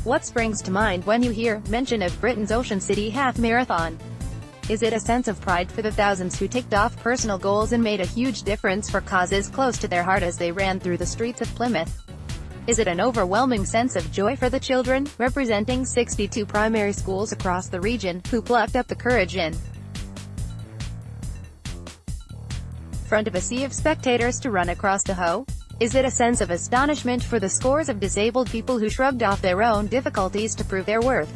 What springs to mind when you hear mention of Britain's Ocean City Half Marathon? Is it a sense of pride for the thousands who ticked off personal goals and made a huge difference for causes close to their heart as they ran through the streets of Plymouth? Is it an overwhelming sense of joy for the children, representing 62 primary schools across the region, who plucked up the courage in front of a sea of spectators to run across the Hoe? Is it a sense of astonishment for the scores of disabled people who shrugged off their own difficulties to prove their worth?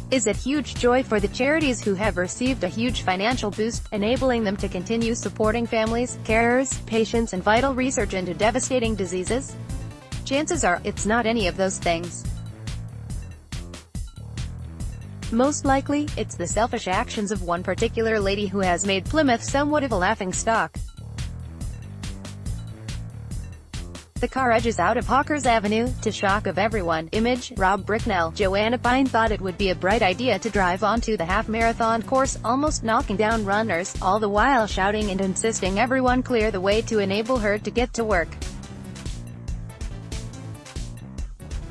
Is it huge joy for the charities who have received a huge financial boost, enabling them to continue supporting families, carers, patients and vital research into devastating diseases? Chances are, it's not any of those things. Most likely, it's the selfish actions of one particular lady who has made Plymouth somewhat of a laughingstock. The car edges out of Hawkers Avenue, to shock of everyone. Image, Rob Bricknell. Joanna Pine thought it would be a bright idea to drive onto the half-marathon course, almost knocking down runners, all the while shouting and insisting everyone clear the way to enable her to get to work.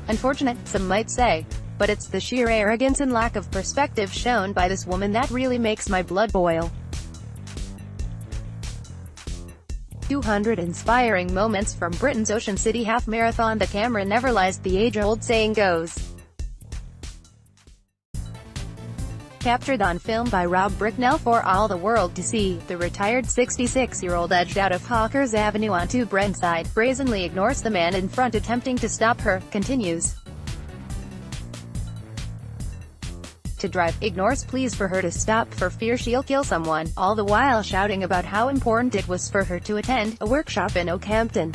Unfortunate, some might say. But it's the sheer arrogance and lack of perspective shown by this woman that really makes my blood boil. 200 inspiring moments from Britain's Ocean City Half Marathon. The camera never lies, the age-old saying goes. Captured on film by Rob Bricknell for all the world to see, the retired 66-year-old edged out of Hawkers Avenue onto Brent's brazenly ignores the man in front attempting to stop her, continues to drive, ignores pleas for her to stop for fear she'll kill someone, all the while shouting about how important it was for her to attend a workshop in Oakhampton.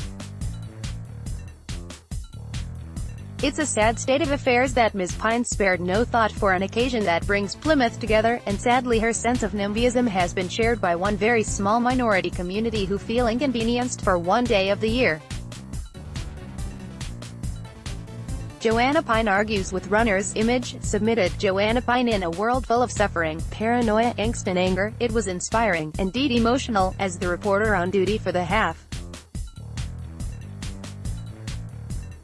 It's a sad state of affairs that Ms. Pine spared no thought for an occasion that brings Plymouth together, and sadly her sense of NIMBYism has been shared by one very small minority community who feel inconvenienced for one day of the year. Joanna Pine argues with runners. Image, submitted. Joanna Pine. In a world full of suffering, paranoia, angst and anger, it was inspiring, indeed emotional, as the reporter on duty for the half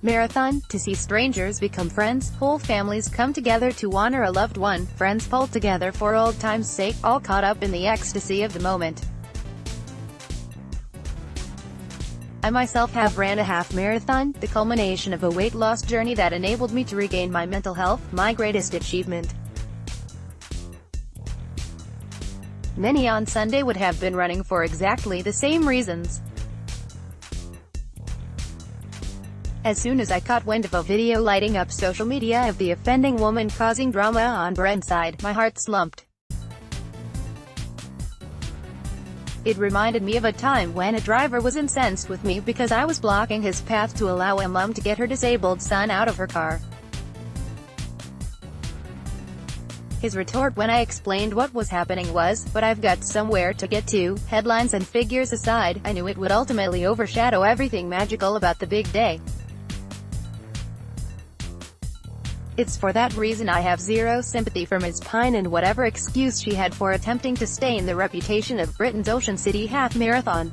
marathon, to see strangers become friends, whole families come together to honor a loved one, friends pulled together for old time's sake, all caught up in the ecstasy of the moment. I myself have ran a half marathon, the culmination of a weight loss journey that enabled me to regain my mental health, my greatest achievement. Many on Sunday would have been running for exactly the same reasons. As soon as I caught wind of a video lighting up social media of the offending woman causing drama on Brent's side, my heart slumped. It reminded me of a time when a driver was incensed with me because I was blocking his path to allow a mom to get her disabled son out of her car. His retort when I explained what was happening was, "But I've got somewhere to get to." Headlines and figures aside, I knew it would ultimately overshadow everything magical about the big day. It's for that reason I have zero sympathy for Ms. Pine and whatever excuse she had for attempting to stain the reputation of Britain's Ocean City Half Marathon.